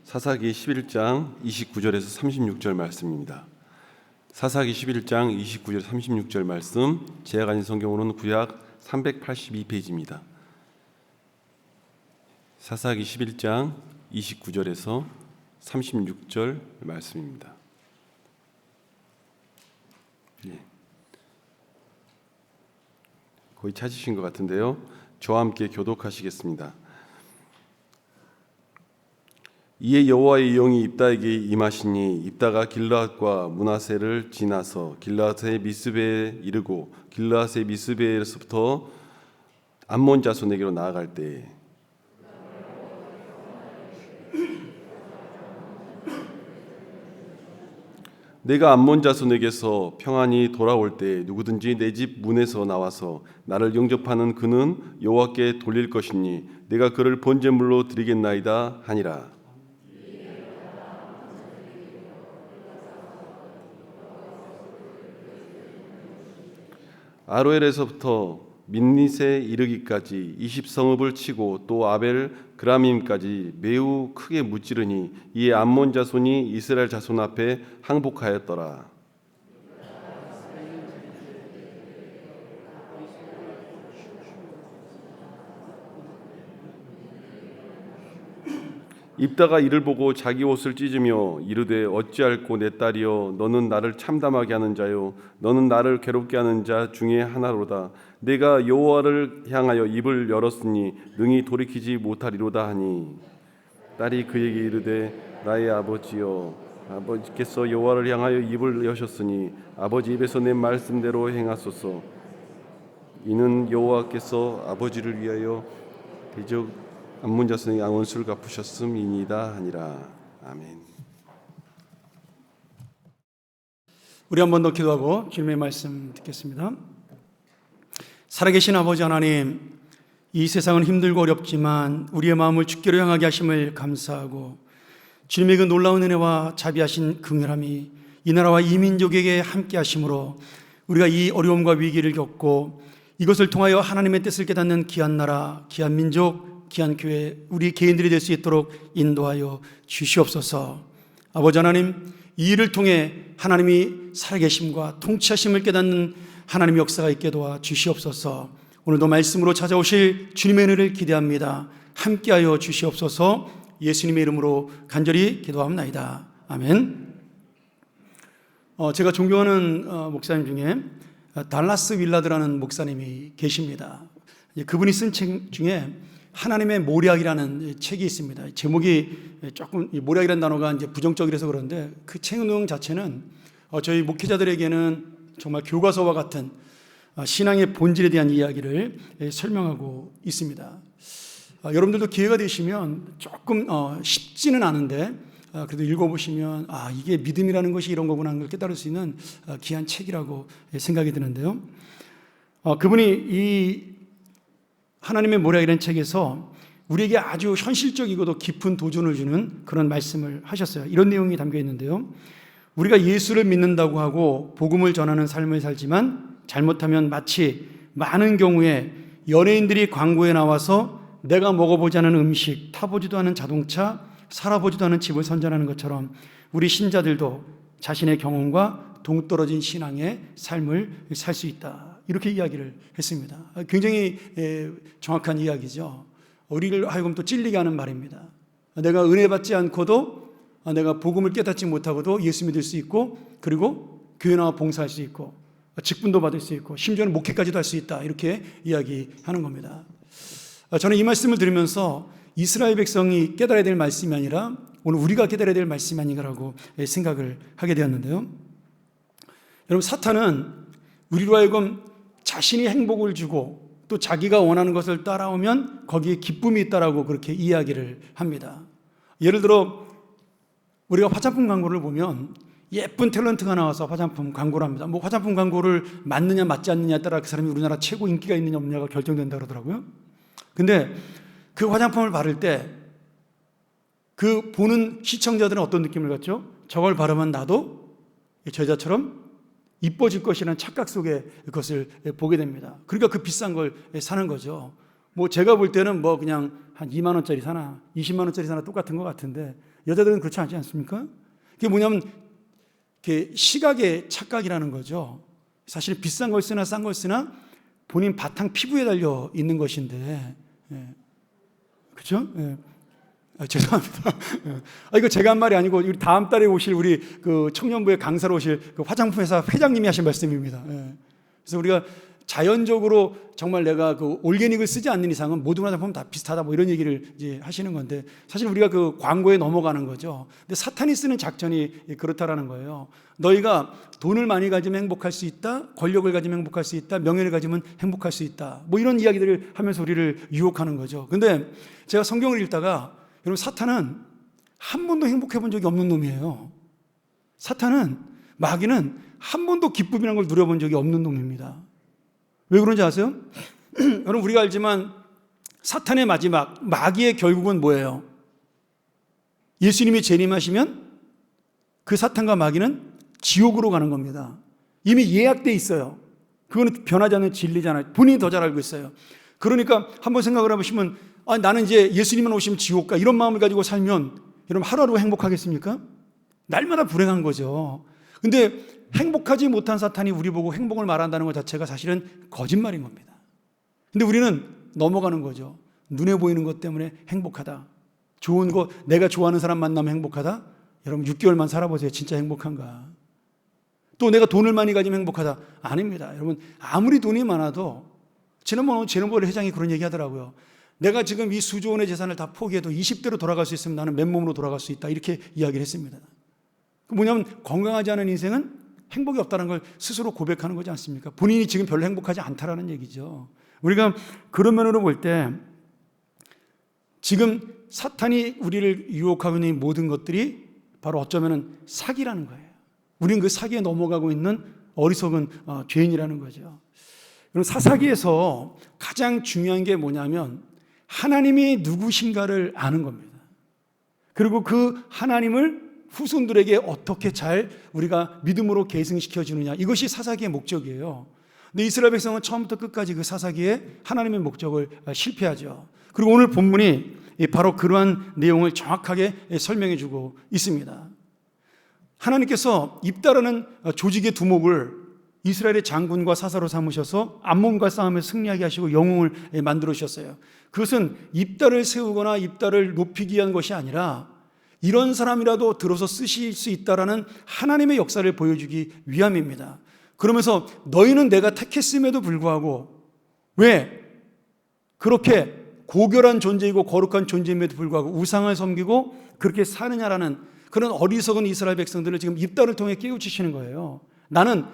사사기 11장 29절에서 36절 말씀입니다. 사사기 11장 29절 36절 말씀, 제가 가진 성경으로는 구약 382페이지입니다. 사사기 11장 29절에서 36절 말씀입니다. 거의 찾으신 것 같은데요. 저와 함께 교독하시겠습니다. 이에 여호와의 영이 입다에게 임하시니 입다가 길르앗과 므낫세를 지나서 길르앗의 미스베에 이르고 길르앗의 미스베에서부터 암몬 자손에게로 나아갈 때에 내가 암몬 자손에게서 평안히 돌아올 때 누구든지 내 집 문에서 나와서 나를 영접하는 그는 여호와께 돌릴 것이니 내가 그를 번제물로 드리겠나이다 하니라. 아로엘에서부터 민닛에 이르기까지 20성읍을 치고 또 아벨 그라밈까지 매우 크게 무찌르니 이에 암몬 자손이 이스라엘 자손 앞에 항복하였더라. 입다가 이를 보고 자기 옷을 찢으며 이르되 어찌할꼬 내 딸이여 너는 나를 참담하게 하는 자요 너는 나를 괴롭게 하는 자 중에 하나로다. 내가 여호와를 향하여 입을 열었으니 능히 돌이키지 못하리로다 하니 딸이 그에게 이르되 나의 아버지여 아버지께서 여호와를 향하여 입을 여셨으니 아버지 입에서 내 말씀대로 행하소서. 이는 여호와께서 아버지를 위하여 대적 암몬 자손의 원수를 갚으셨음이니이다 하니라. 아멘. 우리 한 번 더 기도하고 주님의 말씀 듣겠습니다. 살아계신 아버지 하나님, 이 세상은 힘들고 어렵지만 우리의 마음을 주께로 향하게 하심을 감사하고 주님의 그 놀라운 은혜와 자비하신 긍휼함이 이 나라와 이 민족에게 함께 하심으로 우리가 이 어려움과 위기를 겪고 이것을 통하여 하나님의 뜻을 깨닫는 귀한 나라, 귀한 민족, 귀한 교회, 우리 개인들이 될 수 있도록 인도하여 주시옵소서. 아버지 하나님, 이 일을 통해 하나님이 살아계심과 통치하심을 깨닫는 하나님의 역사가 있게 도와 주시옵소서. 오늘도 말씀으로 찾아오실 주님의 은혜를 기대합니다. 함께하여 주시옵소서. 예수님의 이름으로 간절히 기도합나이다. 아멘. 제가 존경하는 목사님 중에 달라스 윌라드라는 목사님이 계십니다. 그분이 쓴 책 중에 하나님의 모략이라는 책이 있습니다. 제목이 조금 모략이라는 단어가 이제 부정적이라서 그런데 그 책 내용 자체는 저희 목회자들에게는 정말 교과서와 같은 신앙의 본질에 대한 이야기를 설명하고 있습니다. 여러분들도 기회가 되시면 조금 쉽지는 않은데 그래도 읽어보시면 이게 믿음이라는 것이 이런 거구나 하는 걸 깨달을 수 있는 귀한 책이라고 생각이 드는데요. 그분이 이 하나님의 모략이라는 책에서 우리에게 아주 현실적이고도 깊은 도전을 주는 그런 말씀을 하셨어요. 이런 내용이 담겨 있는데요. 우리가 예수를 믿는다고 하고 복음을 전하는 삶을 살지만 잘못하면 마치 많은 경우에 연예인들이 광고에 나와서 내가 먹어보지 않은 음식, 타보지도 않은 자동차, 살아보지도 않은 집을 선전하는 것처럼 우리 신자들도 자신의 경험과 동떨어진 신앙의 삶을 살 수 있다. 이렇게 이야기를 했습니다. 굉장히 정확한 이야기죠. 우리를 하여금 또 찔리게 하는 말입니다. 내가 은혜 받지 않고도 내가 복음을 깨닫지 못하고도 예수 믿을 수 있고 그리고 교회 나와 봉사할 수 있고 직분도 받을 수 있고 심지어는 목회까지도 할 수 있다. 이렇게 이야기하는 겁니다. 저는 이 말씀을 들으면서 이스라엘 백성이 깨달아야 될 말씀이 아니라 오늘 우리가 깨달아야 될 말씀이 아닌가라고 생각을 하게 되었는데요. 여러분, 사탄은 우리로 하여금 자신이 행복을 주고 또 자기가 원하는 것을 따라오면 거기에 기쁨이 있다라고 그렇게 이야기를 합니다. 예를 들어 우리가 화장품 광고를 보면 예쁜 탤런트가 나와서 화장품 광고를 합니다. 뭐 화장품 광고를 맞느냐 맞지 않느냐에 따라 그 사람이 우리나라 최고 인기가 있느냐 없느냐가 결정된다 그러더라고요. 근데 그 화장품을 바를 때 그 보는 시청자들은 어떤 느낌을 갖죠? 저걸 바르면 나도 제자처럼 이뻐질 것이라는 착각 속에 그것을 보게 됩니다. 그러니까 그 비싼 걸 사는 거죠. 뭐 제가 볼 때는 뭐 그냥 한 2만 원짜리 사나 20만 원짜리 사나 똑같은 것 같은데 여자들은 그렇지 않지 않습니까? 그게 뭐냐면 그게 시각의 착각이라는 거죠. 사실 비싼 걸 쓰나 싼 걸 쓰나 본인 바탕 피부에 달려 있는 것인데, 예. 그렇죠? 예. 죄송합니다. 이거 제가 한 말이 아니고 우리 다음 달에 오실 우리 그 청년부의 강사로 오실 그 화장품 회사 회장님이 하신 말씀입니다. 예. 그래서 우리가 자연적으로 정말 내가 그 올게닉을 쓰지 않는 이상은 모든 화장품 다 비슷하다 뭐 이런 얘기를 이제 하시는 건데 사실 우리가 그 광고에 넘어가는 거죠. 근데 사탄이 쓰는 작전이 그렇다라는 거예요. 너희가 돈을 많이 가지면 행복할 수 있다, 권력을 가지면 행복할 수 있다, 명예를 가지면 행복할 수 있다. 뭐 이런 이야기들을 하면서 우리를 유혹하는 거죠. 근데 제가 성경을 읽다가 여러분 사탄은 한 번도 행복해 본 적이 없는 놈이에요. 사탄은 마귀는 한 번도 기쁨이라는 걸 누려본 적이 없는 놈입니다. 왜 그런지 아세요? 여러분 우리가 알지만 사탄의 마지막 마귀의 결국은 뭐예요? 예수님이 재림하시면 그 사탄과 마귀는 지옥으로 가는 겁니다. 이미 예약돼 있어요. 그거는 변하지 않는 진리잖아요. 본인이 더 잘 알고 있어요. 그러니까 한번 생각을 해보시면 나는 이제 예수님만 오시면 지옥 가 이런 마음을 가지고 살면 여러분 하루하루 행복하겠습니까? 날마다 불행한 거죠. 근데 행복하지 못한 사탄이 우리 보고 행복을 말한다는 것 자체가 사실은 거짓말인 겁니다. 근데 우리는 넘어가는 거죠. 눈에 보이는 것 때문에 행복하다. 좋은 거, 내가 좋아하는 사람 만나면 행복하다. 여러분 6개월만 살아보세요. 진짜 행복한가? 또 내가 돈을 많이 가지면 행복하다. 아닙니다. 여러분 아무리 돈이 많아도 지난번에 회장이 그런 얘기 하더라고요. 내가 지금 이 수조 원의 재산을 다 포기해도 20대로 돌아갈 수 있으면 나는 맨몸으로 돌아갈 수 있다. 이렇게 이야기를 했습니다. 그 뭐냐면 건강하지 않은 인생은 행복이 없다는 걸 스스로 고백하는 거지 않습니까? 본인이 지금 별로 행복하지 않다라는 얘기죠. 우리가 그런 면으로 볼 때 지금 사탄이 우리를 유혹하고 있는 모든 것들이 바로 어쩌면 사기라는 거예요. 우리는 그 사기에 넘어가고 있는 어리석은 죄인이라는 거죠. 그럼 사사기에서 가장 중요한 게 뭐냐면 하나님이 누구신가를 아는 겁니다. 그리고 그 하나님을 후손들에게 어떻게 잘 우리가 믿음으로 계승시켜 주느냐, 이것이 사사기의 목적이에요. 근데 이스라엘 백성은 처음부터 끝까지 그 사사기에 하나님의 목적을 실패하죠. 그리고 오늘 본문이 바로 그러한 내용을 정확하게 설명해 주고 있습니다. 하나님께서 입다라는 조직의 두목을 이스라엘의 장군과 사사로 삼으셔서 암몬과 싸움에 승리하게 하시고 영웅을 만들어 주셨어요. 그것은 입다를 세우거나 입다를 높이기 위한 것이 아니라 이런 사람이라도 들어서 쓰실 수 있다라는 하나님의 역사를 보여주기 위함입니다. 그러면서 너희는 내가 택했음에도 불구하고 왜 그렇게 고결한 존재이고 거룩한 존재임에도 불구하고 우상을 섬기고 그렇게 사느냐라는 그런 어리석은 이스라엘 백성들을 지금 입다를 통해 깨우치시는 거예요. 나는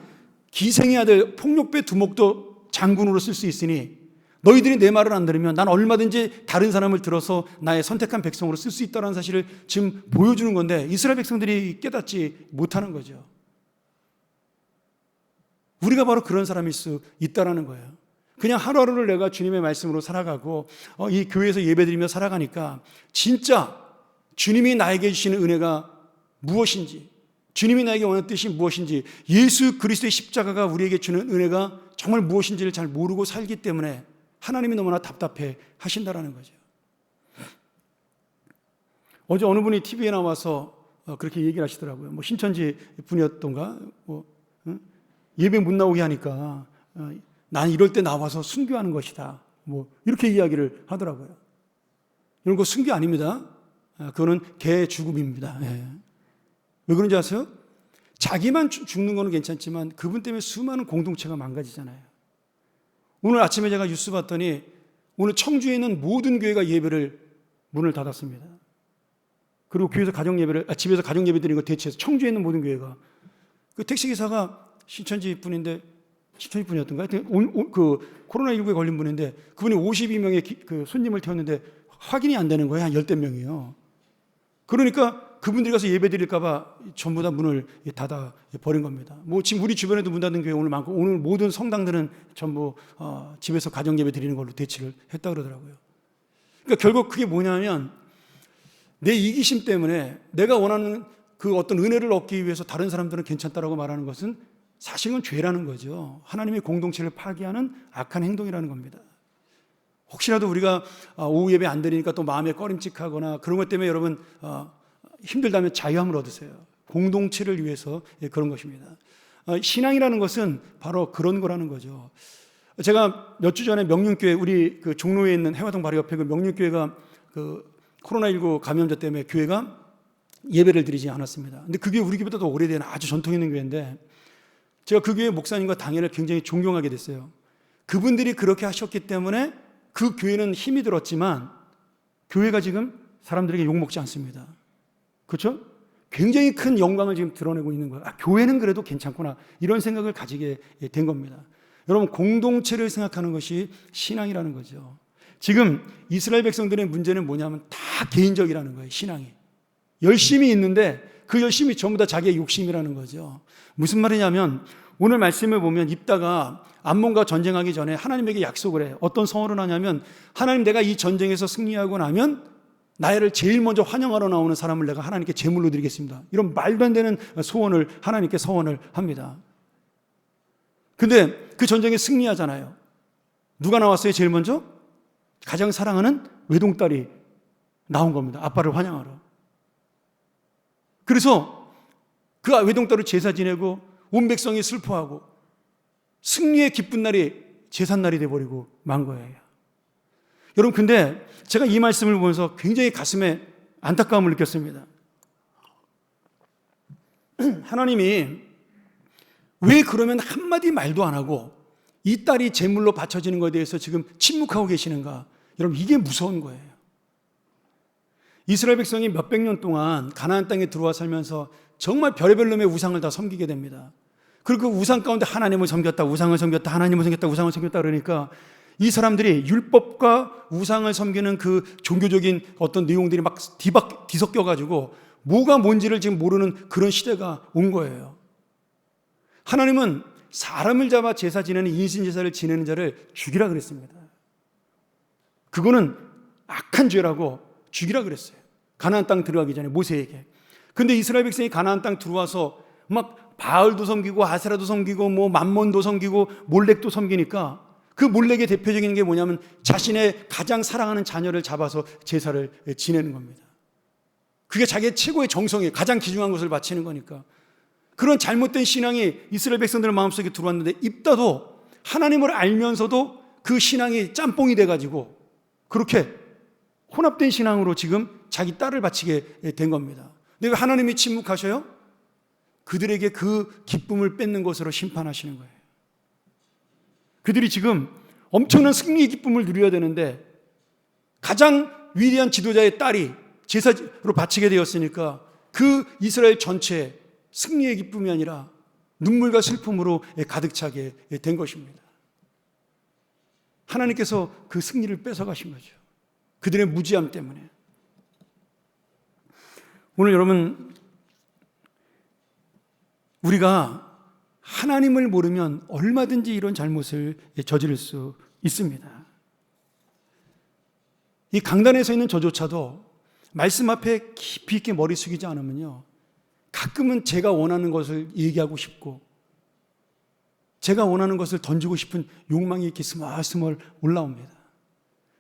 기생해야 될 폭력배 두목도 장군으로 쓸 수 있으니 너희들이 내 말을 안 들으면 난 얼마든지 다른 사람을 들어서 나의 선택한 백성으로 쓸 수 있다는 사실을 지금 보여주는 건데 이스라엘 백성들이 깨닫지 못하는 거죠. 우리가 바로 그런 사람일 수 있다는 거예요. 그냥 하루하루를 내가 주님의 말씀으로 살아가고 이 교회에서 예배드리며 살아가니까 진짜 주님이 나에게 주시는 은혜가 무엇인지, 주님이 나에게 원하는 뜻이 무엇인지, 예수 그리스도의 십자가가 우리에게 주는 은혜가 정말 무엇인지를 잘 모르고 살기 때문에 하나님이 너무나 답답해 하신다라는 거죠. 어제 어느 분이 TV에 나와서 그렇게 얘기를 하시더라고요. 뭐 신천지 분이었던가, 예배 못 나오게 하니까 난 이럴 때 나와서 순교하는 것이다. 뭐 이렇게 이야기를 하더라고요. 이런 거 순교 아닙니다. 그거는 개 죽음입니다. 예. 왜 그런지 아세요? 자기만 죽는 거는 괜찮지만 그분 때문에 수많은 공동체가 망가지잖아요. 오늘 아침에 제가 뉴스 봤더니 오늘 청주에 있는 모든 교회가 예배를 문을 닫았습니다. 그리고 교회에서 집에서 가정 예배 드리는 거 대체해서 청주에 있는 모든 교회가, 그 택시기사가 신천지 분이었던가? 그 코로나19에 걸린 분인데 그분이 52명의 그 손님을 태웠는데 확인이 안 되는 거예요. 한 10대 명이요. 그러니까 그분들이 가서 예배 드릴까봐 전부 다 문을 닫아 버린 겁니다. 뭐 지금 우리 주변에도 문 닫은 교회 오늘 많고 오늘 모든 성당들은 전부 집에서 가정 예배 드리는 걸로 대치를 했다 그러더라고요. 그러니까 결국 그게 뭐냐면 내 이기심 때문에 내가 원하는 그 어떤 은혜를 얻기 위해서 다른 사람들은 괜찮다라고 말하는 것은 사실은 죄라는 거죠. 하나님의 공동체를 파괴하는 악한 행동이라는 겁니다. 혹시라도 우리가 오후 예배 안 드리니까 또 마음에 꺼림칙하거나 그런 것 때문에 여러분 힘들다면 자유함을 얻으세요. 공동체를 위해서 그런 것입니다. 신앙이라는 것은 바로 그런 거라는 거죠. 제가 몇 주 전에 명륜교회, 우리 그 종로에 있는 해화동 바로 옆에 그 명륜교회가 그 코로나19 감염자 때문에 교회가 예배를 드리지 않았습니다. 근데 그게 우리 교회보다 더 오래된 아주 전통 있는 교회인데 제가 그 교회 목사님과 당회를 굉장히 존경하게 됐어요. 그분들이 그렇게 하셨기 때문에 그 교회는 힘이 들었지만 교회가 지금 사람들에게 욕먹지 않습니다. 그렇죠? 굉장히 큰 영광을 지금 드러내고 있는 거예요. 교회는 그래도 괜찮구나 이런 생각을 가지게 된 겁니다. 여러분 공동체를 생각하는 것이 신앙이라는 거죠. 지금 이스라엘 백성들의 문제는 뭐냐면 다 개인적이라는 거예요. 신앙이 열심히 있는데 그 열심이 전부 다 자기의 욕심이라는 거죠. 무슨 말이냐면 오늘 말씀을 보면 입다가 암몬과 전쟁하기 전에 하나님에게 약속을 해요. 어떤 서원을 하냐면 하나님 내가 이 전쟁에서 승리하고 나면 나를 제일 먼저 환영하러 나오는 사람을 내가 하나님께 제물로 드리겠습니다. 이런 말도 안 되는 소원을 하나님께 서원을 합니다. 근데 그 전쟁에 승리하잖아요. 누가 나왔어요? 제일 먼저? 가장 사랑하는 외동딸이 나온 겁니다. 아빠를 환영하러. 그래서 그 외동딸을 제사 지내고 온 백성이 슬퍼하고 승리의 기쁜 날이 제삿날이 돼버리고 만 거예요. 여러분 근데 제가 이 말씀을 보면서 굉장히 가슴에 안타까움을 느꼈습니다. 하나님이 왜 그러면 한마디 말도 안 하고 이 딸이 제물로 바쳐지는 것에 대해서 지금 침묵하고 계시는가? 여러분 이게 무서운 거예요. 이스라엘 백성이 몇백 년 동안 가나안 땅에 들어와 살면서 정말 별의별 놈의 우상을 다 섬기게 됩니다. 그리고 그 우상 가운데 하나님을 섬겼다, 우상을 섬겼다, 하나님을 섬겼다, 우상을 섬겼다 그러니까 이 사람들이 율법과 우상을 섬기는 그 종교적인 어떤 내용들이 막 뒤섞여가지고 뭐가 뭔지를 지금 모르는 그런 시대가 온 거예요. 하나님은 사람을 잡아 제사 지내는 인신제사를 지내는 자를 죽이라 그랬습니다. 그거는 악한 죄라고 죽이라 그랬어요. 가나안 땅 들어가기 전에 모세에게. 근데 이스라엘 백성이 가나안 땅 들어와서 막 바알도 섬기고 아세라도 섬기고 뭐 만몬도 섬기고 몰렉도 섬기니까 그 몰렉의 대표적인 게 뭐냐면 자신의 가장 사랑하는 자녀를 잡아서 제사를 지내는 겁니다. 그게 자기의 최고의 정성이에요. 가장 귀중한 것을 바치는 거니까. 그런 잘못된 신앙이 이스라엘 백성들의 마음속에 들어왔는데 입다도 하나님을 알면서도 그 신앙이 짬뽕이 돼가지고 그렇게 혼합된 신앙으로 지금 자기 딸을 바치게 된 겁니다. 근데 왜 하나님이 침묵하셔요? 그들에게 그 기쁨을 뺏는 것으로 심판하시는 거예요. 그들이 지금 엄청난 승리의 기쁨을 누려야 되는데 가장 위대한 지도자의 딸이 제사로 바치게 되었으니까 그 이스라엘 전체에 승리의 기쁨이 아니라 눈물과 슬픔으로 가득 차게 된 것입니다. 하나님께서 그 승리를 뺏어가신 거죠. 그들의 무지함 때문에. 오늘 여러분 우리가 하나님을 모르면 얼마든지 이런 잘못을 저지를 수 있습니다. 이 강단에 서 있는 저조차도 말씀 앞에 깊이 있게 머리 숙이지 않으면요 가끔은 제가 원하는 것을 얘기하고 싶고 제가 원하는 것을 던지고 싶은 욕망이 이렇게 스멀스멀 올라옵니다.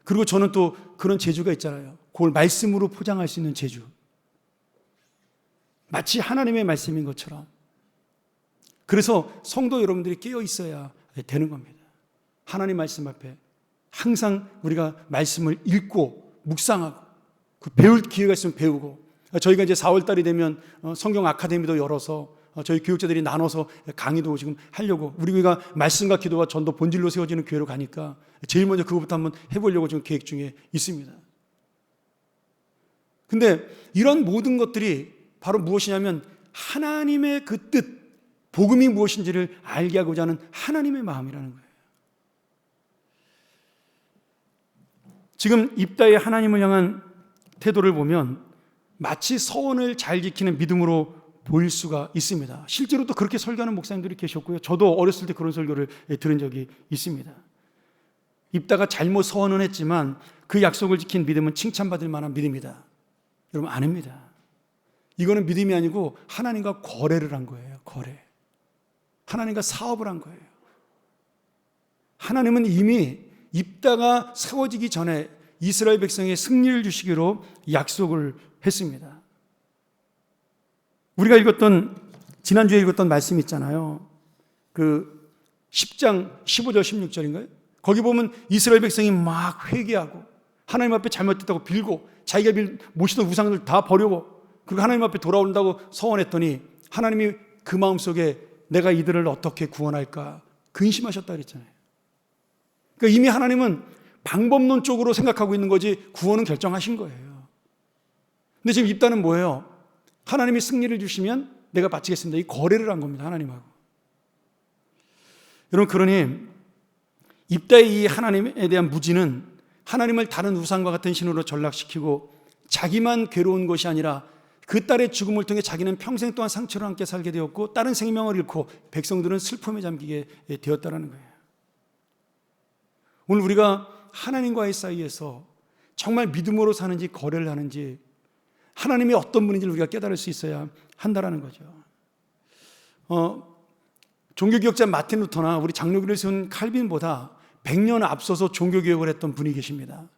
그리고 저는 또 그런 재주가 있잖아요. 그걸 말씀으로 포장할 수 있는 재주. 마치 하나님의 말씀인 것처럼. 그래서 성도 여러분들이 깨어 있어야 되는 겁니다. 하나님 말씀 앞에 항상 우리가 말씀을 읽고 묵상하고 그 배울 기회가 있으면 배우고 저희가 이제 4월달이 되면 성경 아카데미도 열어서 저희 교육자들이 나눠서 강의도 지금 하려고 우리 교회가 말씀과 기도와 전도 본질로 세워지는 교회로 가니까 제일 먼저 그것부터 한번 해보려고 지금 계획 중에 있습니다. 근데 이런 모든 것들이 바로 무엇이냐면 하나님의 그 뜻, 복음이 무엇인지를 알게 하고자 하는 하나님의 마음이라는 거예요. 지금 입다의 하나님을 향한 태도를 보면 마치 서원을 잘 지키는 믿음으로 보일 수가 있습니다. 실제로 또 그렇게 설교하는 목사님들이 계셨고요. 저도 어렸을 때 그런 설교를 들은 적이 있습니다. 입다가 잘못 서원은 했지만 그 약속을 지킨 믿음은 칭찬받을 만한 믿음이다. 여러분 아닙니다. 이거는 믿음이 아니고 하나님과 거래를 한 거예요. 거래. 하나님과 사업을 한 거예요. 하나님은 이미 입다가 세워지기 전에 이스라엘 백성에 승리를 주시기로 약속을 했습니다. 우리가 지난주에 읽었던 말씀 있잖아요. 그 10장 15절 16절인가요? 거기 보면 이스라엘 백성이 막 회개하고 하나님 앞에 잘못했다고 빌고 자기가 모시던 우상을 다 버리고 그리고 하나님 앞에 돌아온다고 서원했더니 하나님이 그 마음속에 내가 이들을 어떻게 구원할까 근심하셨다 그랬잖아요. 그러니까 이미 하나님은 방법론적으로 생각하고 있는 거지 구원은 결정하신 거예요. 근데 지금 입다는 뭐예요? 하나님이 승리를 주시면 내가 바치겠습니다. 이 거래를 한 겁니다. 하나님하고. 여러분, 그러니 입다의 이 하나님에 대한 무지는 하나님을 다른 우상과 같은 신으로 전락시키고 자기만 괴로운 것이 아니라 그 딸의 죽음을 통해 자기는 평생 동안 상처를 함께 살게 되었고 다른 생명을 잃고 백성들은 슬픔에 잠기게 되었다는 거예요. 오늘 우리가 하나님과의 사이에서 정말 믿음으로 사는지 거래를 하는지 하나님이 어떤 분인지를 우리가 깨달을 수 있어야 한다는 거죠. 종교개혁자 마틴 루터나 우리 장로교를 세운 칼빈보다 100년 앞서서 종교개혁을 했던 분이 계십니다.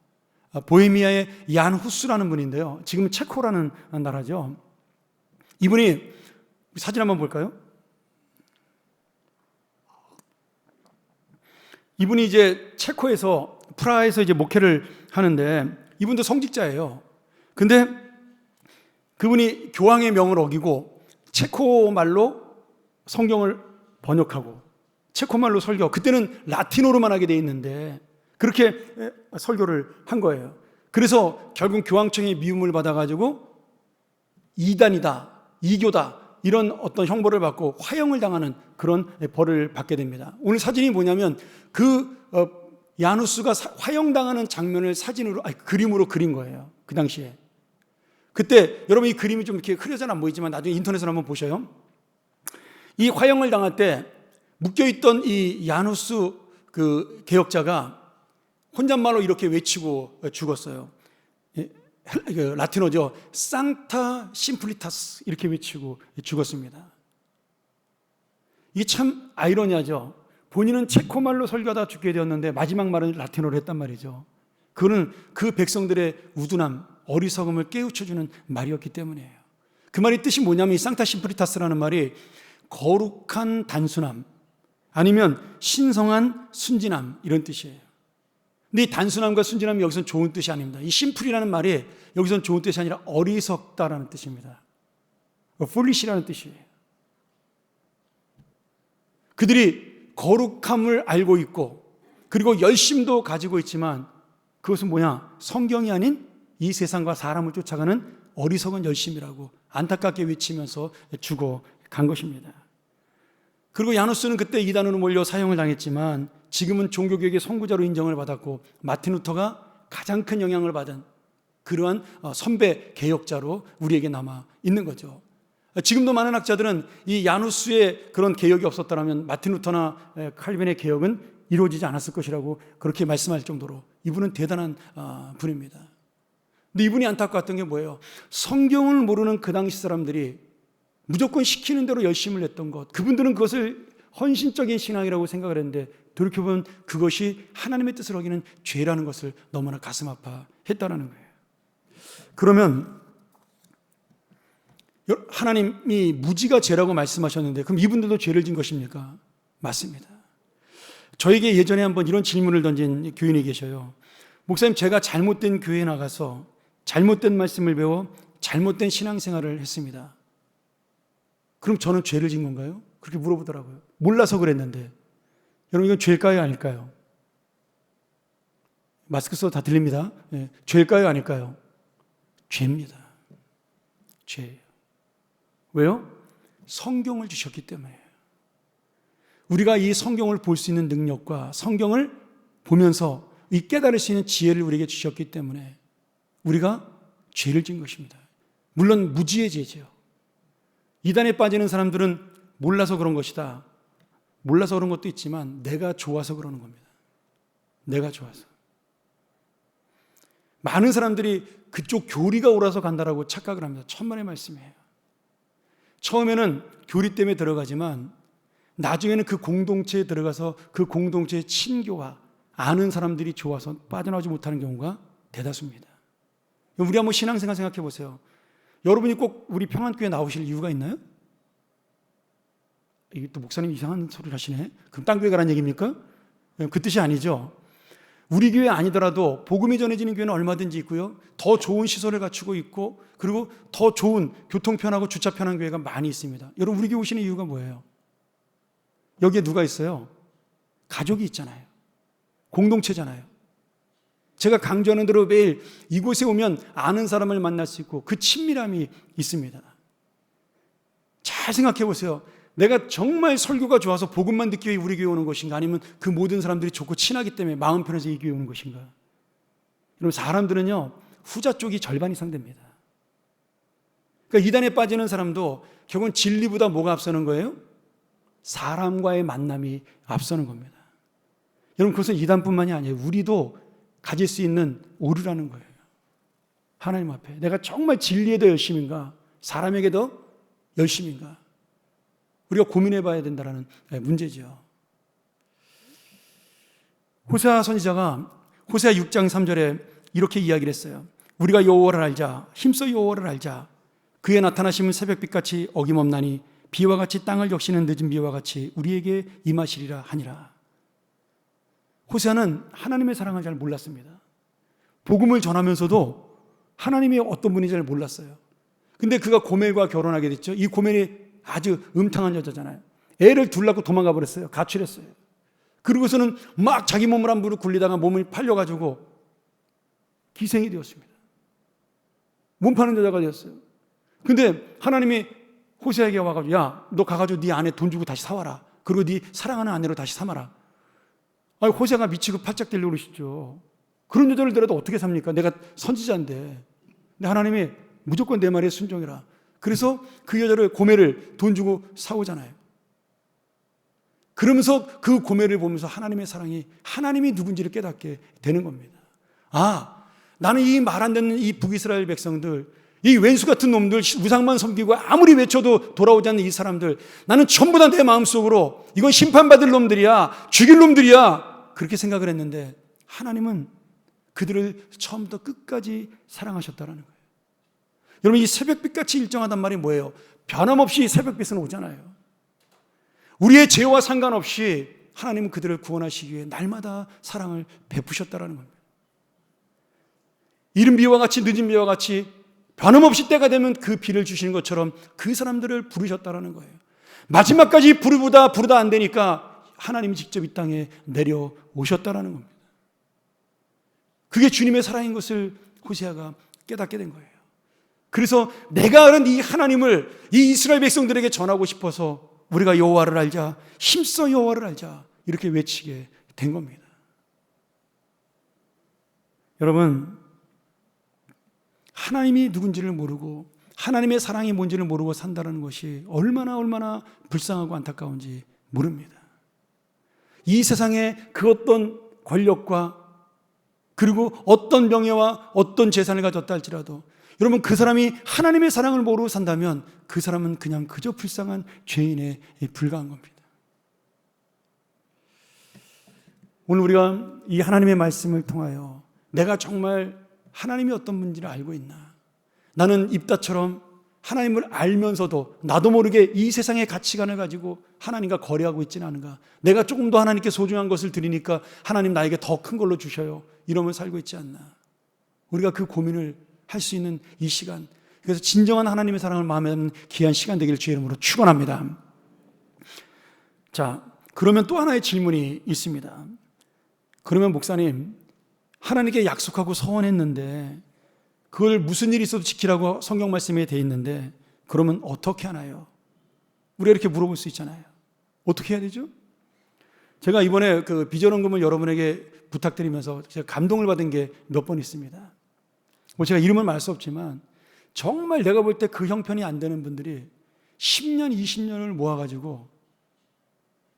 보헤미아의 얀 후스라는 분인데요. 지금은 체코라는 나라죠. 이분이 사진 한번 볼까요? 이분이 이제 체코에서 프라하에서 이제 목회를 하는데 이분도 성직자예요. 근데 그분이 교황의 명을 어기고 체코 말로 성경을 번역하고 체코 말로 설교. 그때는 라틴어로만 하게 돼 있는데 그렇게 설교를 한 거예요. 그래서 결국 교황청의 미움을 받아가지고 이단이다, 이교다 이런 어떤 형벌을 받고 화형을 당하는 그런 벌을 받게 됩니다. 오늘 사진이 뭐냐면 그 야누스가 화형당하는 장면을 그림으로 그린 거예요. 그 당시에. 그때 여러분 이 그림이 좀 이렇게 흐려져는 안 보이지만 나중에 인터넷으로 한번 보셔요. 이 화형을 당할 때 묶여있던 이 야누스 그 개혁자가 혼잣말로 이렇게 외치고 죽었어요. 라틴어죠. 상타 심플리타스 이렇게 외치고 죽었습니다. 이게 참 아이러니하죠. 본인은 체코말로 설교하다 죽게 되었는데 마지막 말은 라틴어로 했단 말이죠. 그거는 그 백성들의 우둔함, 어리석음을 깨우쳐주는 말이었기 때문이에요. 그 말의 뜻이 뭐냐면 이 상타 심플리타스라는 말이 거룩한 단순함 아니면 신성한 순진함 이런 뜻이에요. 근데 이 단순함과 순진함이 여기서는 좋은 뜻이 아닙니다. 이 심플이라는 말이 여기서는 좋은 뜻이 아니라 어리석다라는 뜻입니다. foolish라는 뜻이에요. 그들이 거룩함을 알고 있고 그리고 열심도 가지고 있지만 그것은 뭐냐? 성경이 아닌 이 세상과 사람을 쫓아가는 어리석은 열심이라고 안타깝게 외치면서 죽어간 것입니다. 그리고 야누스는 그때 이단으로 몰려 사형을 당했지만 지금은 종교개혁의 선구자로 인정을 받았고 마틴 루터가 가장 큰 영향을 받은 그러한 선배 개혁자로 우리에게 남아 있는 거죠. 지금도 많은 학자들은 이 야누스의 그런 개혁이 없었다면 마틴 루터나 칼빈의 개혁은 이루어지지 않았을 것이라고 그렇게 말씀할 정도로 이분은 대단한 분입니다. 근데 이분이 안타까웠던 게 뭐예요? 성경을 모르는 그 당시 사람들이 무조건 시키는 대로 열심을 냈던 것, 그분들은 그것을 헌신적인 신앙이라고 생각을 했는데 돌이켜보면 그것이 하나님의 뜻을 어기는 죄라는 것을 너무나 가슴 아파했다는 거예요. 그러면 하나님이 무지가 죄라고 말씀하셨는데 그럼 이분들도 죄를 진 것입니까? 맞습니다. 저에게 예전에 한번 이런 질문을 던진 교인이 계셔요. 목사님, 제가 잘못된 교회에 나가서 잘못된 말씀을 배워 잘못된 신앙생활을 했습니다. 그럼 저는 죄를 진 건가요? 그렇게 물어보더라고요. 몰라서 그랬는데. 여러분, 이건 죄일까요? 아닐까요? 마스크 써도 다 들립니다. 네. 죄일까요? 아닐까요? 죄입니다. 죄예요. 왜요? 성경을 주셨기 때문에요. 우리가 이 성경을 볼 수 있는 능력과 성경을 보면서 이 깨달을 수 있는 지혜를 우리에게 주셨기 때문에 우리가 죄를 진 것입니다. 물론 무지의 죄죠. 이단에 빠지는 사람들은 몰라서 그런 것이다. 몰라서 그런 것도 있지만 내가 좋아서 그러는 겁니다. 내가 좋아서. 많은 사람들이 그쪽 교리가 옳아서 간다라고 착각을 합니다. 천만의 말씀이에요. 처음에는 교리 때문에 들어가지만 나중에는 그 공동체에 들어가서 그 공동체의 친교와 아는 사람들이 좋아서 빠져나오지 못하는 경우가 대다수입니다. 우리 한번 신앙생활 생각해 보세요. 여러분이 꼭 우리 평안교회 나오실 이유가 있나요? 이게 또 목사님 이상한 소리를 하시네. 그럼 딴 교회 가라는 얘기입니까? 그 뜻이 아니죠. 우리 교회 아니더라도 복음이 전해지는 교회는 얼마든지 있고요. 더 좋은 시설을 갖추고 있고, 그리고 더 좋은 교통 편하고 주차 편한 교회가 많이 있습니다. 여러분, 우리 교회 오시는 이유가 뭐예요? 여기에 누가 있어요? 가족이 있잖아요. 공동체잖아요. 제가 강조하는 대로 매일 이곳에 오면 아는 사람을 만날 수 있고 그 친밀함이 있습니다. 잘 생각해 보세요. 내가 정말 설교가 좋아서 복음만 듣기 위해 우리 교회 오는 것인가, 아니면 그 모든 사람들이 좋고 친하기 때문에 마음 편해서 이 교회 오는 것인가? 여러분, 사람들은요 후자 쪽이 절반 이상 됩니다. 그러니까 이단에 빠지는 사람도 결국은 진리보다 뭐가 앞서는 거예요? 사람과의 만남이 앞서는 겁니다. 여러분, 그것은 이단뿐만이 아니에요. 우리도 가질 수 있는 오류라는 거예요. 하나님 앞에 내가 정말 진리에 더 열심인가, 사람에게 더 열심인가, 우리가 고민해 봐야 된다는 문제죠. 호세아 선지자가 호세아 6장 3절에 이렇게 이야기를 했어요. 우리가 여호와를 알자, 힘써 여호와를 알자. 그의 나타나심은 새벽빛같이 어김없나니 비와 같이 땅을 적시는 늦은 비와 같이 우리에게 임하시리라 하니라. 호세아는 하나님의 사랑을 잘 몰랐습니다. 복음을 전하면서도 하나님이 어떤 분인지 잘 몰랐어요. 근데 그가 고멜과 결혼하게 됐죠. 이 고멜이 아주 음탕한 여자잖아요. 애를 둘 낳고 도망가 버렸어요. 가출했어요. 그러고서는 막 자기 몸을 함부로 굴리다가 몸을 팔려가지고 기생이 되었습니다. 몸 파는 여자가 되었어요. 근데 하나님이 호세아에게 와가지고, 야, 너 가가지고 네 아내 돈 주고 다시 사와라. 그리고 네 사랑하는 아내로 다시 삼아라. 아니, 호세아가 미치고 팔짝 뛰려고 그러시죠. 그런 여자를 들어도 어떻게 삽니까? 내가 선지자인데. 근데 하나님이 무조건 내 말에 순종해라. 그래서 그 여자를, 고멜을 돈 주고 사오잖아요. 그러면서 그 고멜을 보면서 하나님의 사랑이, 하나님이 누군지를 깨닫게 되는 겁니다. 아, 나는 이 말 안 듣는 이 북이스라엘 백성들, 이 왼수 같은 놈들, 우상만 섬기고 아무리 외쳐도 돌아오지 않는 이 사람들, 나는 전부 다 내 마음속으로 이건 심판받을 놈들이야, 죽일 놈들이야, 그렇게 생각을 했는데 하나님은 그들을 처음부터 끝까지 사랑하셨다는 거예요. 여러분, 이 새벽빛같이 일정하단 말이 뭐예요? 변함없이 새벽빛은 오잖아요. 우리의 죄와 상관없이 하나님은 그들을 구원하시기 위해 날마다 사랑을 베푸셨다는 겁니다. 이른 비와 같이 늦은 비와 같이 변함없이 때가 되면 그 비를 주시는 것처럼 그 사람들을 부르셨다는 거예요. 마지막까지 부르다 안 되니까 하나님이 직접 이 땅에 내려오셨다는 겁니다. 그게 주님의 사랑인 것을 호세아가 깨닫게 된 거예요. 그래서 내가 아는 이 하나님을 이 이스라엘 백성들에게 전하고 싶어서 우리가 여호와를 알자, 힘써 여호와를 알자, 이렇게 외치게 된 겁니다. 여러분, 하나님이 누군지를 모르고 하나님의 사랑이 뭔지를 모르고 산다는 것이 얼마나 불쌍하고 안타까운지 모릅니다. 이 세상에 그 어떤 권력과 그리고 어떤 명예와 어떤 재산을 가졌다 할지라도 여러분, 그 사람이 하나님의 사랑을 모르고 산다면 그 사람은 그냥 그저 불쌍한 죄인에 불과한 겁니다. 오늘 우리가 이 하나님의 말씀을 통하여 내가 정말 하나님이 어떤 분인지를 알고 있나? 나는 입다처럼 하나님을 알면서도 나도 모르게 이 세상의 가치관을 가지고 하나님과 거래하고 있지는 않은가? 내가 조금 더 하나님께 소중한 것을 드리니까 하나님 나에게 더 큰 걸로 주셔요, 이러면 살고 있지 않나? 우리가 그 고민을 할 수 있는 이 시간, 그래서 진정한 하나님의 사랑을 마음에 담는 귀한 시간 되기를 주의 이름으로 축원합니다. 자, 그러면 또 하나의 질문이 있습니다. 그러면 목사님, 하나님께 약속하고 서원했는데 그걸 무슨 일이 있어도 지키라고 성경 말씀에 돼 있는데 그러면 어떻게 하나요? 우리가 이렇게 물어볼 수 있잖아요. 어떻게 해야 되죠? 제가 이번에 그 비전원금을 여러분에게 부탁드리면서 제가 감동을 받은 게 몇 번 있습니다. 뭐 제가 이름을 말할 수 없지만 정말 내가 볼 때 그 형편이 안 되는 분들이 10년, 20년을 모아가지고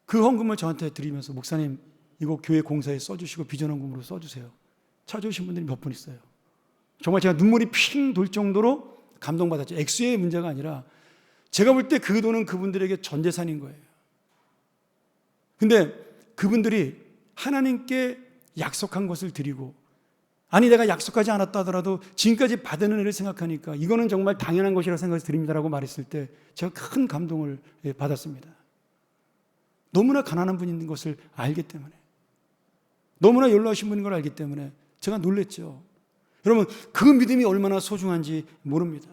그 헌금을 저한테 드리면서 목사님 이거 교회 공사에 써주시고 비전헌금으로 써주세요, 찾아오신 분들이 몇 분 있어요. 정말 제가 눈물이 핑 돌 정도로 감동받았죠. 액수의 문제가 아니라 제가 볼 때 그 돈은 그분들에게 전 재산인 거예요. 근데 그분들이 하나님께 약속한 것을 드리고, 아니 내가 약속하지 않았다 하더라도 지금까지 받은 은혜를 생각하니까 이거는 정말 당연한 것이라고 생각해서 드립니다라고 말했을 때 제가 큰 감동을 받았습니다. 너무나 가난한 분인 것을 알기 때문에, 너무나 연로하신 분인 걸 알기 때문에 제가 놀랬죠. 여러분, 그 믿음이 얼마나 소중한지 모릅니다.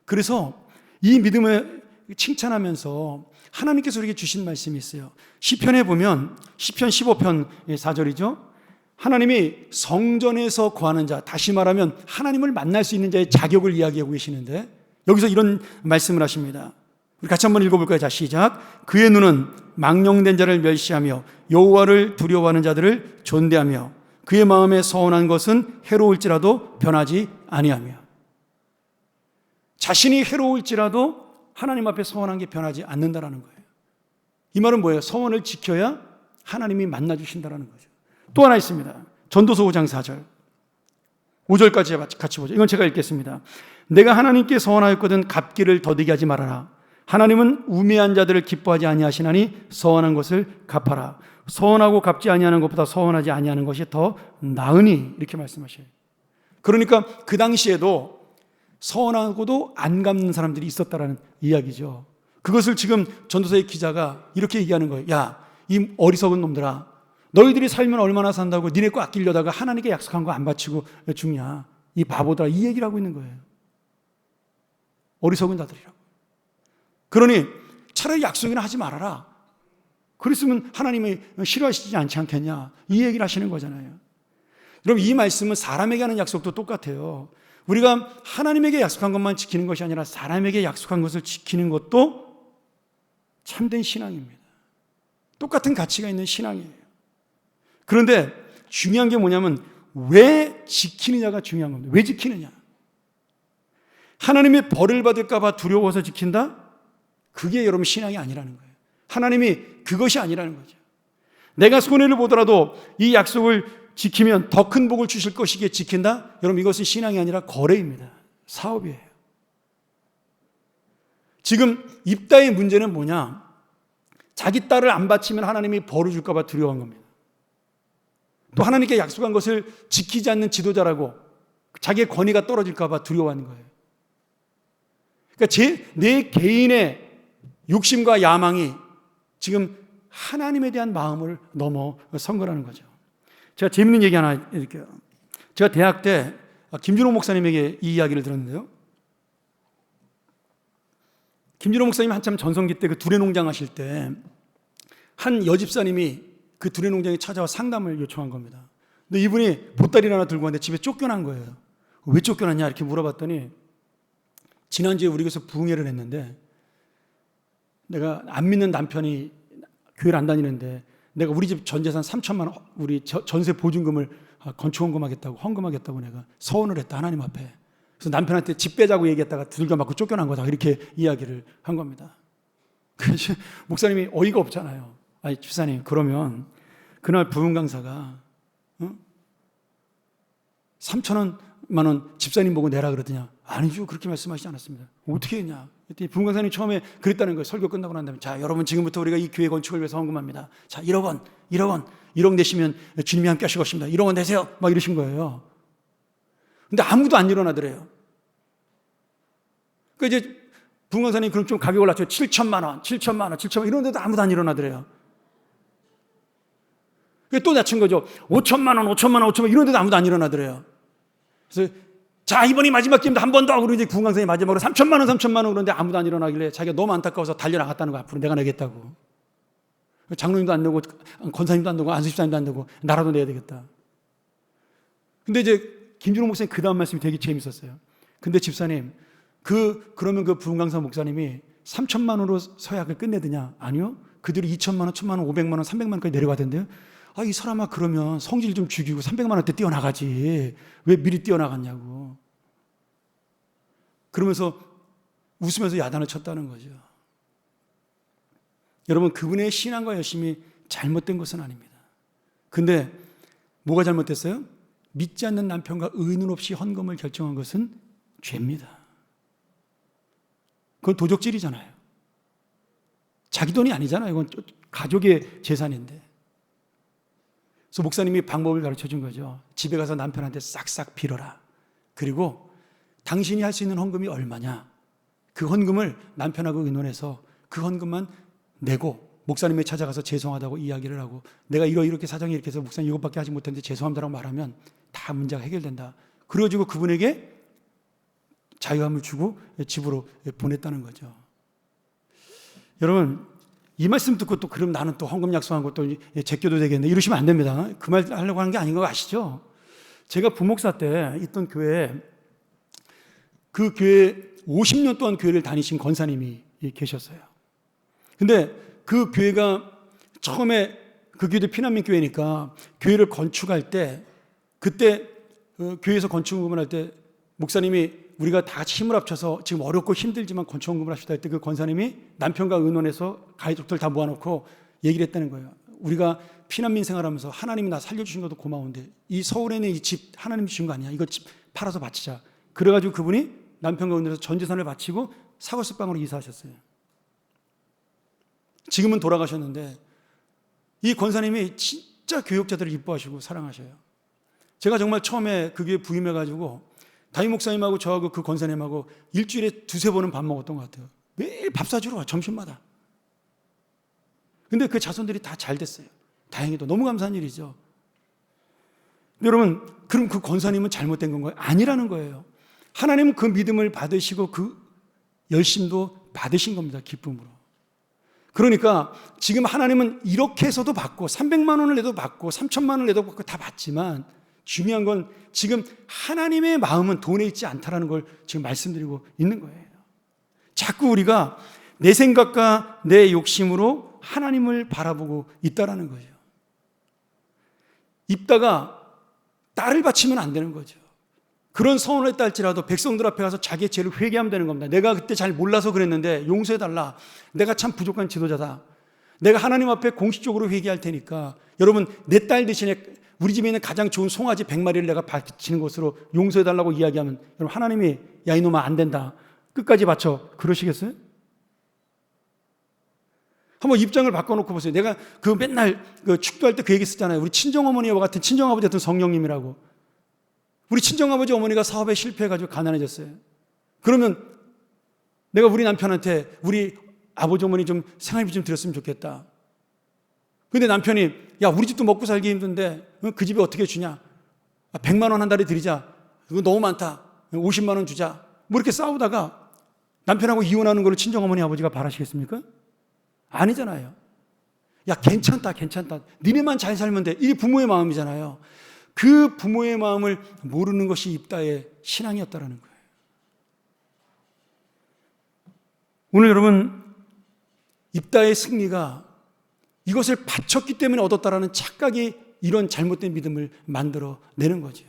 그래서 이 믿음을 칭찬하면서 하나님께서 우리에게 주신 말씀이 있어요. 시편에 보면 시편 15편 4절이죠. 하나님이 성전에서 거하는 자, 다시 말하면 하나님을 만날 수 있는 자의 자격을 이야기하고 계시는데 여기서 이런 말씀을 하십니다. 우리 같이 한번 읽어볼까요? 자, 시작. 그의 눈은 망령된 자를 멸시하며 여호와를 두려워하는 자들을 존대하며 그의 마음에 서운한 것은 해로울지라도 변하지 아니하며. 자신이 해로울지라도 하나님 앞에 서운한 게 변하지 않는다라는 거예요. 이 말은 뭐예요? 서원을 지켜야 하나님이 만나주신다라는 거죠. 또 하나 있습니다. 전도서 5장 4절 5절까지 같이 보죠. 이건 제가 읽겠습니다. 내가 하나님께 서원하였거든 갚기를 더디게 하지 말아라. 하나님은 우매한 자들을 기뻐하지 아니하시나니 서원한 것을 갚아라. 서원하고 갚지 아니하는 것보다 서원하지 아니하는 것이 더 나으니, 이렇게 말씀하셔요. 그러니까 그 당시에도 서원하고도 안 갚는 사람들이 있었다라는 이야기죠. 그것을 지금 전도서의 기자가 이렇게 얘기하는 거예요. 야, 이 어리석은 놈들아, 너희들이 살면 얼마나 산다고 니네 거 아끼려다가 하나님께 약속한 거 안 바치고 죽냐, 이 바보들아, 이 얘기를 하고 있는 거예요. 어리석은 자들이라고. 그러니 차라리 약속이나 하지 말아라. 그랬으면 하나님이 싫어하시지 않지 않겠냐, 이 얘기를 하시는 거잖아요. 여러분, 이 말씀은 사람에게 하는 약속도 똑같아요. 우리가 하나님에게 약속한 것만 지키는 것이 아니라 사람에게 약속한 것을 지키는 것도 참된 신앙입니다. 똑같은 가치가 있는 신앙이에요. 그런데 중요한 게 뭐냐면 왜 지키느냐가 중요한 겁니다. 왜 지키느냐? 하나님의 벌을 받을까 봐 두려워서 지킨다? 그게 여러분 신앙이 아니라는 거예요. 하나님이 그것이 아니라는 거죠. 내가 손해를 보더라도 이 약속을 지키면 더 큰 복을 주실 것이기에 지킨다? 여러분, 이것은 신앙이 아니라 거래입니다. 사업이에요. 지금 입다의 문제는 뭐냐? 자기 딸을 안 바치면 하나님이 벌을 줄까 봐 두려워한 겁니다. 또 하나님께 약속한 것을 지키지 않는 지도자라고 자기의 권위가 떨어질까 봐 두려워하는 거예요. 그러니까 내 개인의 욕심과 야망이 지금 하나님에 대한 마음을 넘어선 거라는 거죠. 제가 재밌는 얘기 하나 해드릴게요. 제가 대학 때 김준호 목사님에게 이 이야기를 들었는데요. 김준호 목사님이 한참 전성기 때 그 두레농장 하실 때 한 여집사님이 그 두레농장에 찾아와 상담을 요청한 겁니다. 근데 이분이 보따리를 하나 들고 왔는데 집에 쫓겨난 거예요. 왜 쫓겨났냐 이렇게 물어봤더니 지난주에 우리 교회에서 부흥회를 했는데 내가 안 믿는 남편이 교회를 안 다니는데 내가 우리 집 전 재산 3천만 원, 우리 전세 보증금을 건축헌금하겠다고, 헌금하겠다고 내가 서원을 했다, 하나님 앞에. 그래서 남편한테 집 빼자고 얘기했다가 두들겨 맞고 쫓겨난 거다, 이렇게 이야기를 한 겁니다. 그래서 목사님이 어이가 없잖아요. 아니, 집사님, 그러면 그날 부흥 강사가 3천만 원 집사님 보고 내라 그러더냐? 아니죠, 그렇게 말씀하시지 않았습니다. 어떻게 했냐? 부흥 강사님 처음에 그랬다는 거예요. 설교 끝나고 난 다음에, 자, 여러분, 지금부터 우리가 이 교회 건축을 위해서 헌금합니다. 자, 1억 내시면 주님이 함께 하실 것입니다. 1억 원 내세요, 막 이러신 거예요. 근데 아무도 안 일어나더래요. 그러니까 이제 부흥 강사님 그럼 좀 가격을 낮춰 7천만 원 이런데도 아무도 안 일어나더래요. 또 낮춘 거죠. 5천만 원 이런데도 아무도 안 일어나더래요. 그래서 자, 이번이 마지막 기회입니다. 한 번 더. 그러고 이제 부흥 강사님 마지막으로 3천만 원 그런데 아무도 안 일어나길래 자기가 너무 안타까워서 달려나갔다는 거야. 앞으로 내가 내겠다고. 장로님도 안 내고, 권사님도 안 내고, 안수집사님도 안 내고, 나라도 내야 되겠다. 근데 이제 김준호 목사님 그 다음 말씀이 되게 재밌었어요. 근데 집사님, 그러면 그 부흥 강사 목사님이 3천만 원으로 서약을 끝내드냐? 아니요. 그들이 2천만 원, 1천만 원, 500만 원, 300만 원까지 내려가던데요. 아, 이 사람아, 그러면 성질 좀 죽이고 300만 원대 뛰어나가지. 왜 미리 뛰어나갔냐고. 그러면서 웃으면서 야단을 쳤다는 거죠. 여러분, 그분의 신앙과 열심이 잘못된 것은 아닙니다. 근데 뭐가 잘못됐어요? 믿지 않는 남편과 의논 없이 헌금을 결정한 것은 죄입니다. 그건 도적질이잖아요. 자기 돈이 아니잖아요. 이건 가족의 재산인데. 그래서 목사님이 방법을 가르쳐 준 거죠. 집에 가서 남편한테 싹싹 빌어라. 그리고 당신이 할 수 있는 헌금이 얼마냐? 그 헌금을 남편하고 의논해서 그 헌금만 내고 목사님이 찾아가서 죄송하다고 이야기를 하고 내가 이렇게 사정이 이렇게 해서 목사님 이것밖에 하지 못했는데 죄송합니다라고 말하면 다 문제가 해결된다. 그래가지고 그분에게 자유함을 주고 집으로 보냈다는 거죠. 여러분, 이 말씀 듣고 또 그럼 나는 또 헌금 약속한 것도 제껴도 되겠네 이러시면 안 됩니다. 그 말 하려고 하는 게 아닌 거 아시죠? 제가 부목사 때 있던 교회에 그 교회 50년 동안 교회를 다니신 권사님이 계셨어요. 근데 그 교회가 처음에 그 교회도 피난민 교회니까 교회를 건축할 때 그때 교회에서 건축금을 할 때 목사님이 우리가 다 같이 힘을 합쳐서 지금 어렵고 힘들지만 건축금을 합시다 할 때 그 권사님이 남편과 의논해서 가족들 다 모아놓고 얘기를 했다는 거예요. 우리가 피난민 생활하면서 하나님이 나 살려주신 것도 고마운데 이 서울에 있는 이 집 하나님 주신 거 아니야? 이거 집 팔아서 바치자. 그래가지고 그분이 남편과 의논해서 전 재산을 바치고 사골숲방으로 이사하셨어요. 지금은 돌아가셨는데 이 권사님이 진짜 교육자들을 이뻐하시고 사랑하셔요. 제가 정말 처음에 그 교회 부임해가지고 담임 목사님하고 저하고 그 권사님하고 일주일에 2-3번은 밥 먹었던 것 같아요. 매일 밥 사주러 와, 점심마다. 근데 그 자손들이 다 잘 됐어요. 다행히도. 너무 감사한 일이죠. 여러분, 그럼 그 권사님은 잘못된 건가요? 아니라는 거예요. 하나님은 그 믿음을 받으시고 그 열심도 받으신 겁니다. 기쁨으로. 그러니까 지금 하나님은 이렇게 해서도 받고 300만 원을 내도 받고 3천만 원을 내도 받고 다 받지만 중요한 건 지금 하나님의 마음은 돈에 있지 않다라는 걸 지금 말씀드리고 있는 거예요. 자꾸 우리가 내 생각과 내 욕심으로 하나님을 바라보고 있다라는 거죠. 입다가 딸을 바치면 안 되는 거죠. 그런 서원을 했다 할지라도 백성들 앞에 가서 자기의 죄를 회개하면 되는 겁니다. 내가 그때 잘 몰라서 그랬는데 용서해달라. 내가 참 부족한 지도자다. 내가 하나님 앞에 공식적으로 회개할 테니까 여러분 내 딸 대신에 우리 집에 있는 가장 좋은 송아지 100마리를 내가 바치는 것으로 용서해달라고 이야기하면 여러분 하나님이 야 이놈아 안 된다. 끝까지 바쳐. 그러시겠어요? 한번 입장을 바꿔놓고 보세요. 내가 그 맨날 그 축도할 때 그 얘기 쓰잖아요. 우리 친정어머니와 같은 친정아버지 같은 성령님이라고. 우리 친정아버지 어머니가 사업에 실패해가지고 가난해졌어요. 그러면 내가 우리 남편한테 우리 아버지 어머니 좀 생활비 좀 드렸으면 좋겠다. 근데 남편이 야 우리 집도 먹고 살기 힘든데 그 집에 어떻게 주냐? 100만 원 한 달에 드리자. 그거 너무 많다. 50만 원 주자. 뭐 이렇게 싸우다가 남편하고 이혼하는 걸 친정어머니 아버지가 바라시겠습니까? 아니잖아요. 야 괜찮다. 니네만 잘 살면 돼. 이게 부모의 마음이잖아요. 그 부모의 마음을 모르는 것이 입다의 신앙이었다라는 거예요. 오늘 여러분 입다의 승리가 이것을 바쳤기 때문에 얻었다라는 착각이 이런 잘못된 믿음을 만들어내는 거죠.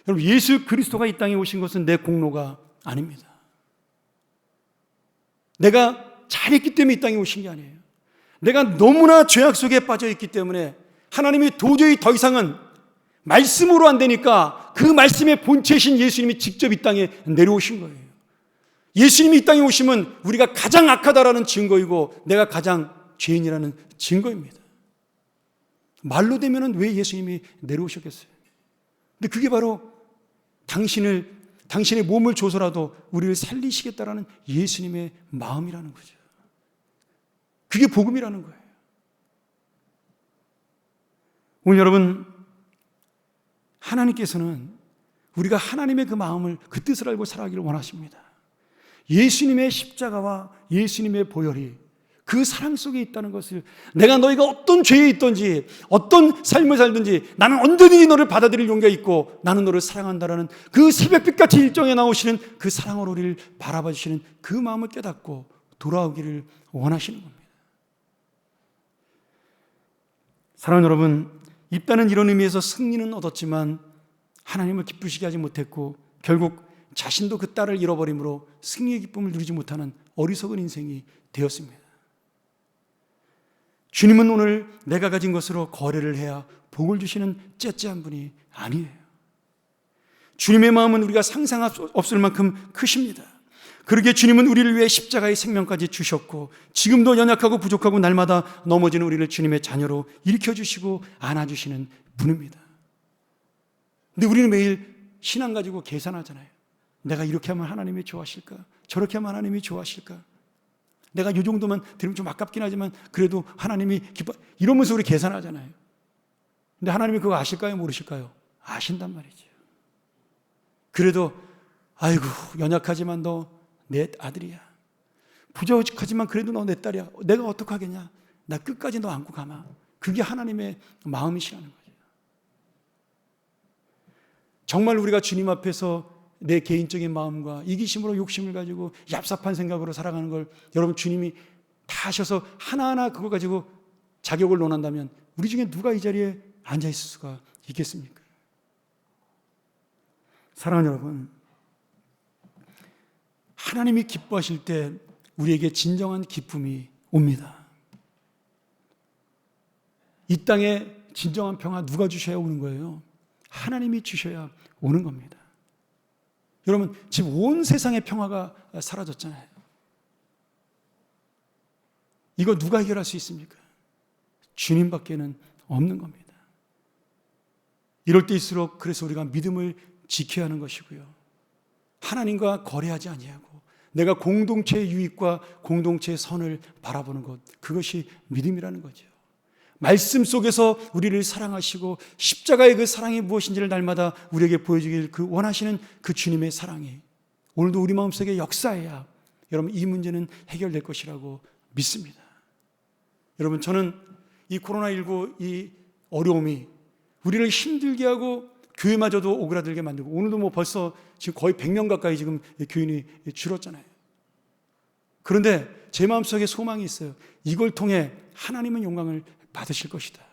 여러분 예수 그리스도가 이 땅에 오신 것은 내 공로가 아닙니다. 내가 잘했기 때문에 이 땅에 오신 게 아니에요. 내가 너무나 죄악 속에 빠져있기 때문에 하나님이 도저히 더 이상은 말씀으로 안 되니까 그 말씀의 본체이신 예수님이 직접 이 땅에 내려오신 거예요. 예수님이 이 땅에 오시면 우리가 가장 악하다라는 증거이고 내가 가장 죄인이라는 증거입니다. 말로 되면은 왜 예수님이 내려오셨겠어요? 근데 그게 바로 당신의 몸을 줘서라도 우리를 살리시겠다라는 예수님의 마음이라는 거죠. 그게 복음이라는 거예요. 오늘 여러분 하나님께서는 우리가 하나님의 그 마음을 그 뜻을 알고 살아가기를 원하십니다. 예수님의 십자가와 예수님의 보혈이 그 사랑 속에 있다는 것을 내가 너희가 어떤 죄에 있든지 어떤 삶을 살든지 나는 언제든지 너를 받아들일 용기가 있고 나는 너를 사랑한다라는 그 새벽빛같이 일정에 나오시는 그 사랑으로 우리를 바라봐 주시는 그 마음을 깨닫고 돌아오기를 원하시는 겁니다. 사랑하는 여러분, 입다는 이런 의미에서 승리는 얻었지만 하나님을 기쁘시게 하지 못했고 결국 자신도 그 딸을 잃어버림으로 승리의 기쁨을 누리지 못하는 어리석은 인생이 되었습니다. 주님은 오늘 내가 가진 것으로 거래를 해야 복을 주시는 째째한 분이 아니에요. 주님의 마음은 우리가 상상할 수 없을 만큼 크십니다. 그러기에 주님은 우리를 위해 십자가의 생명까지 주셨고 지금도 연약하고 부족하고 날마다 넘어지는 우리를 주님의 자녀로 일으켜주시고 안아주시는 분입니다. 근데 우리는 매일 신앙 가지고 계산하잖아요. 내가 이렇게 하면 하나님이 좋아하실까? 저렇게 하면 하나님이 좋아하실까? 내가 이 정도만 들으면 좀 아깝긴 하지만 그래도 하나님이 기뻐, 이러면서 우리 계산하잖아요. 근데 하나님이 그거 아실까요? 모르실까요? 아신단 말이죠. 그래도 아이고 연약하지만 너 내 아들이야. 부족하지만 그래도 너 내 딸이야. 내가 어떡하겠냐? 나 끝까지 너 안고 가마. 그게 하나님의 마음이시라는 거죠. 정말 우리가 주님 앞에서 내 개인적인 마음과 이기심으로 욕심을 가지고 얍삽한 생각으로 살아가는 걸 여러분 주님이 다 하셔서 하나하나 그걸 가지고 자격을 논한다면 우리 중에 누가 이 자리에 앉아 있을 수가 있겠습니까? 사랑하는 여러분, 하나님이 기뻐하실 때 우리에게 진정한 기쁨이 옵니다. 이 땅에 진정한 평화 누가 주셔야 오는 거예요? 하나님이 주셔야 오는 겁니다. 여러분, 지금 온 세상의 평화가 사라졌잖아요. 이거 누가 해결할 수 있습니까? 주님밖에는 없는 겁니다. 이럴 때일수록 그래서 우리가 믿음을 지켜야 하는 것이고요. 하나님과 거래하지 아니하고 내가 공동체의 유익과 공동체의 선을 바라보는 것, 그것이 믿음이라는 거죠. 말씀 속에서 우리를 사랑하시고 십자가의 그 사랑이 무엇인지를 날마다 우리에게 보여주길 그 원하시는 그 주님의 사랑이 오늘도 우리 마음속에 역사해야 여러분 이 문제는 해결될 것이라고 믿습니다. 여러분, 저는 이 코로나19 이 어려움이 우리를 힘들게 하고 교회마저도 오그라들게 만들고 오늘도 뭐 벌써 지금 거의 100명 가까이 지금 교인이 줄었잖아요. 그런데 제 마음속에 소망이 있어요. 이걸 통해 하나님은 영광을 받으실 것이다.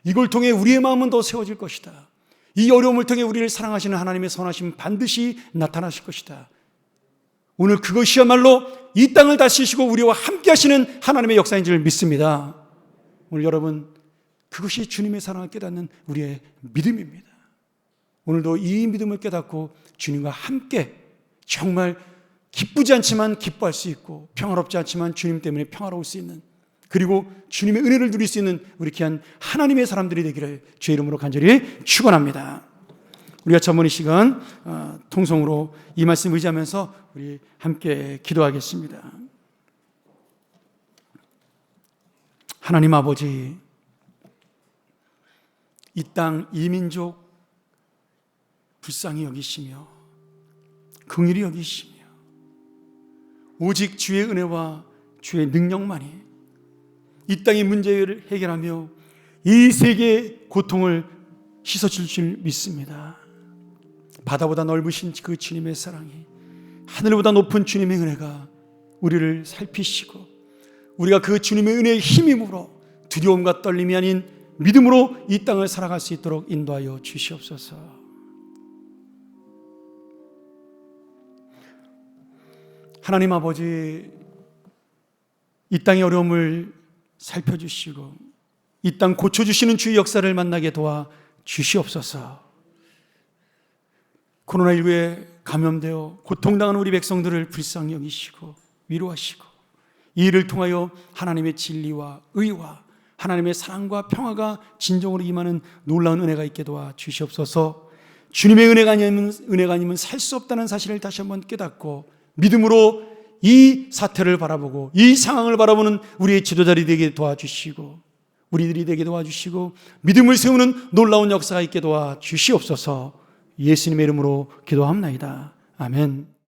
이걸 통해 우리의 마음은 더 세워질 것이다. 이 어려움을 통해 우리를 사랑하시는 하나님의 선하심 반드시 나타나실 것이다. 오늘 그것이야말로 이 땅을 다스리시고 우리와 함께 하시는 하나님의 역사인 줄 믿습니다. 오늘 여러분, 그것이 주님의 사랑을 깨닫는 우리의 믿음입니다. 오늘도 이 믿음을 깨닫고 주님과 함께 정말 기쁘지 않지만 기뻐할 수 있고 평화롭지 않지만 주님 때문에 평화로울 수 있는, 그리고 주님의 은혜를 누릴 수 있는 우리 귀한 하나님의 사람들이 되기를 주의 이름으로 간절히 축원합니다. 우리가 전번 이 시간 통성으로 이 말씀 의지하면서 우리 함께 기도하겠습니다. 하나님 아버지, 이 땅 이 민족 불쌍히 여기시며 긍휼히 여기시며 오직 주의 은혜와 주의 능력만이 이 땅의 문제를 해결하며 이 세계의 고통을 씻어줄 줄 믿습니다. 바다보다 넓으신 그 주님의 사랑이, 하늘보다 높은 주님의 은혜가 우리를 살피시고 우리가 그 주님의 은혜의 힘임으로 두려움과 떨림이 아닌 믿음으로 이 땅을 살아갈 수 있도록 인도하여 주시옵소서. 하나님 아버지, 이 땅의 어려움을 살펴주시고 이 땅 고쳐주시는 주의 역사를 만나게 도와 주시옵소서. 코로나19에 감염되어 고통당하는 우리 백성들을 불쌍히 여기시고 위로하시고 이 일을 통하여 하나님의 진리와 의와 하나님의 사랑과 평화가 진정으로 임하는 놀라운 은혜가 있게 도와 주시옵소서. 주님의 은혜가 아니면 살 수 없다는 사실을 다시 한번 깨닫고 믿음으로 이 사태를 바라보고 이 상황을 바라보는 우리의 지도자들이 되게 도와주시고 우리들이 되게 도와주시고 믿음을 세우는 놀라운 역사가 있게 도와주시옵소서. 예수님의 이름으로 기도합나이다. 아멘.